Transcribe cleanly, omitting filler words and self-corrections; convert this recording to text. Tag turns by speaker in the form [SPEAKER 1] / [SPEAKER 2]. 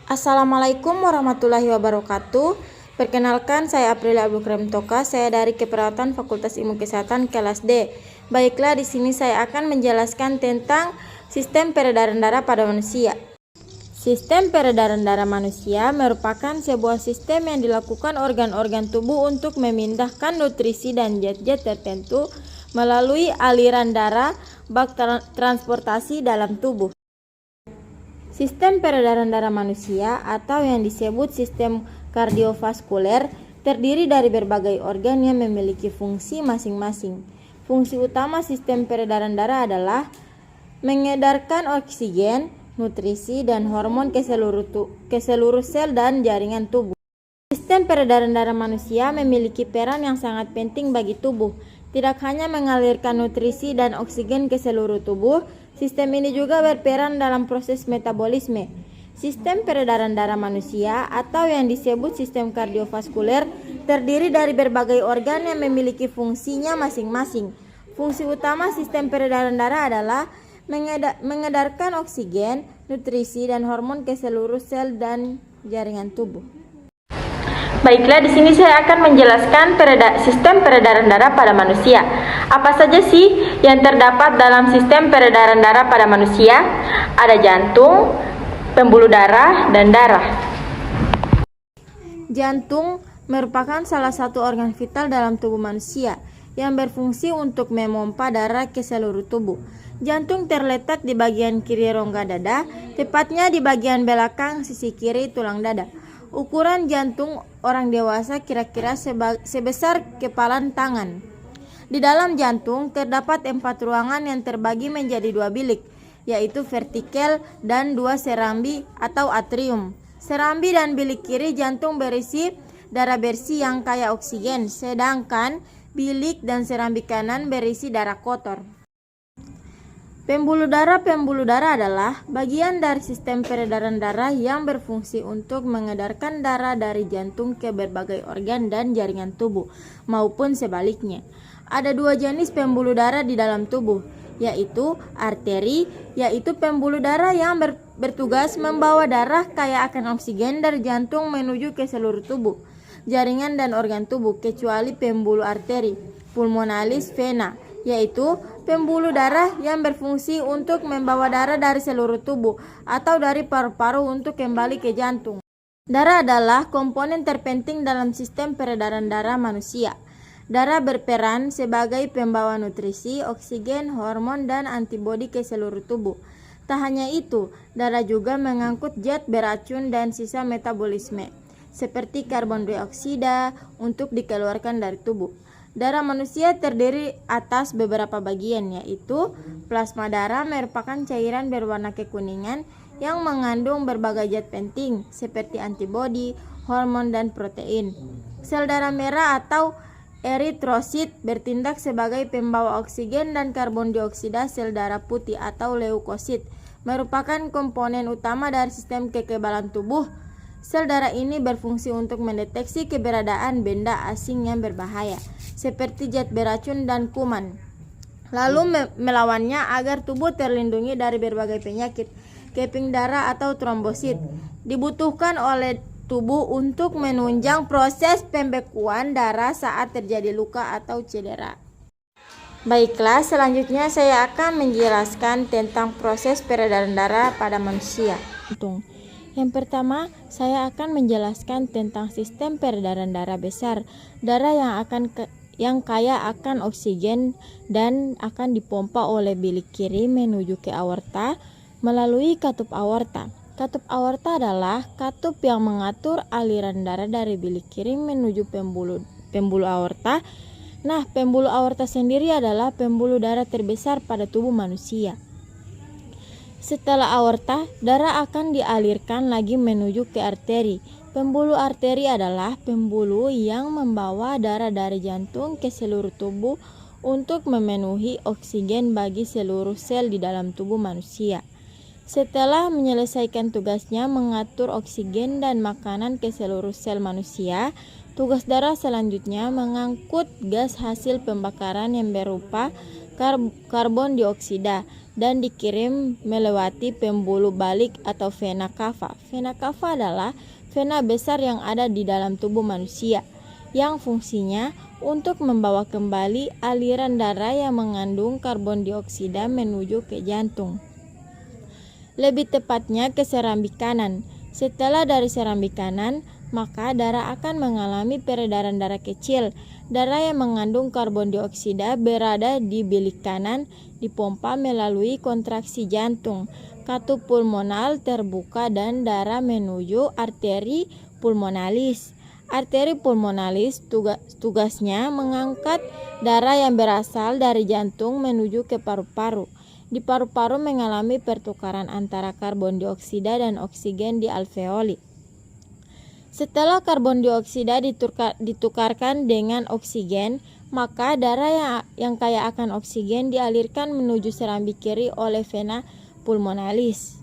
[SPEAKER 1] Assalamualaikum warahmatullahi wabarakatuh. Perkenalkan, saya Aprilia Abdulkarim Toka. Saya dari Keperawatan Fakultas Ilmu Kesehatan kelas D. Baiklah, di sini saya akan menjelaskan tentang sistem peredaran darah pada manusia. Sistem peredaran darah manusia merupakan sebuah sistem yang dilakukan organ-organ tubuh untuk memindahkan nutrisi dan zat-zat tertentu melalui aliran darah bak transportasi dalam tubuh. Sistem peredaran darah manusia atau yang disebut sistem kardiovaskuler terdiri dari berbagai organ yang memiliki fungsi masing-masing. Fungsi utama sistem peredaran darah adalah mengedarkan oksigen, nutrisi, dan hormon ke seluruh sel dan jaringan tubuh. Sistem peredaran darah manusia memiliki peran yang sangat penting bagi tubuh. Tidak hanya mengalirkan nutrisi dan oksigen ke seluruh tubuh, sistem ini juga berperan dalam proses metabolisme. Sistem peredaran darah manusia atau yang disebut sistem kardiovaskuler terdiri dari berbagai organ yang memiliki fungsinya masing-masing. Fungsi utama sistem peredaran darah adalah mengedarkan oksigen, nutrisi, dan hormon ke seluruh sel dan jaringan tubuh. Baiklah, di sini saya akan menjelaskan sistem peredaran darah pada manusia. Apa saja sih yang terdapat dalam sistem peredaran darah pada manusia? Ada jantung, pembuluh darah, dan darah. Jantung merupakan salah satu organ vital dalam tubuh manusia yang berfungsi untuk memompa darah ke seluruh tubuh. Jantung terletak di bagian kiri rongga dada, tepatnya di bagian belakang sisi kiri tulang dada. Ukuran jantung orang dewasa kira-kira sebesar kepalan tangan. Di dalam jantung terdapat 4 ruangan yang terbagi menjadi 2 bilik, yaitu vertikel dan 2 serambi atau atrium. Serambi dan bilik kiri jantung berisi darah bersih yang kaya oksigen, sedangkan bilik dan serambi kanan berisi darah kotor. Pembuluh darah adalah bagian dari sistem peredaran darah yang berfungsi untuk mengedarkan darah dari jantung ke berbagai organ dan jaringan tubuh, maupun sebaliknya. Ada 2 jenis pembuluh darah di dalam tubuh, yaitu arteri, yaitu pembuluh darah yang bertugas membawa darah kaya akan oksigen dari jantung menuju ke seluruh tubuh, jaringan dan organ tubuh, kecuali pembuluh arteri, pulmonalis vena, yaitu pembuluh darah yang berfungsi untuk membawa darah dari seluruh tubuh atau dari paru-paru untuk kembali ke jantung. Darah adalah komponen terpenting dalam sistem peredaran darah manusia. Darah berperan sebagai pembawa nutrisi, oksigen, hormon, dan antibodi ke seluruh tubuh. Tak hanya itu, darah juga mengangkut zat beracun dan sisa metabolisme, seperti karbon dioksida untuk dikeluarkan dari tubuh. Darah manusia terdiri atas beberapa bagian, yaitu plasma darah merupakan cairan berwarna kekuningan yang mengandung berbagai zat penting seperti antibodi, hormon, dan protein. Sel darah merah atau eritrosit bertindak sebagai pembawa oksigen dan karbon dioksida. Sel darah putih atau leukosit merupakan komponen utama dari sistem kekebalan tubuh. Sel darah ini berfungsi untuk mendeteksi keberadaan benda asing yang berbahaya, seperti zat beracun dan kuman, lalu melawannya agar tubuh terlindungi dari berbagai penyakit. Keping darah atau trombosit dibutuhkan oleh tubuh untuk menunjang proses pembekuan darah saat terjadi luka atau cedera. Baiklah, selanjutnya saya akan menjelaskan tentang proses peredaran darah pada manusia. Yang pertama, saya akan menjelaskan tentang sistem peredaran darah besar. Darah yang kaya akan oksigen dan akan dipompa oleh bilik kiri menuju ke aorta melalui katup aorta. Katup aorta adalah katup yang mengatur aliran darah dari bilik kiri menuju pembuluh aorta. Nah, pembuluh aorta sendiri adalah pembuluh darah terbesar pada tubuh manusia. Setelah aorta, darah akan dialirkan lagi menuju ke arteri. Pembuluh arteri adalah pembuluh yang membawa darah dari jantung ke seluruh tubuh untuk memenuhi oksigen bagi seluruh sel di dalam tubuh manusia. Setelah menyelesaikan tugasnya mengatur oksigen dan makanan ke seluruh sel manusia, tugas darah selanjutnya mengangkut gas hasil pembakaran yang berupa karbon dioksida dan dikirim melewati pembuluh balik atau vena cava. Vena cava adalah vena besar yang ada di dalam tubuh manusia, yang fungsinya untuk membawa kembali aliran darah yang mengandung karbon dioksida menuju ke jantung. Lebih tepatnya ke serambi kanan. Setelah dari serambi kanan, maka darah akan mengalami peredaran darah kecil. Darah yang mengandung karbon dioksida berada di bilik kanan, dipompa melalui kontraksi jantung. Katup pulmonal terbuka dan darah menuju arteri pulmonalis. Arteri pulmonalis tugasnya mengangkat darah yang berasal dari jantung menuju ke paru-paru. Di paru-paru mengalami pertukaran antara karbon dioksida dan oksigen di alveoli. Setelah karbon dioksida ditukarkan dengan oksigen, maka darah yang kaya akan oksigen dialirkan menuju serambi kiri oleh vena pulmonalis.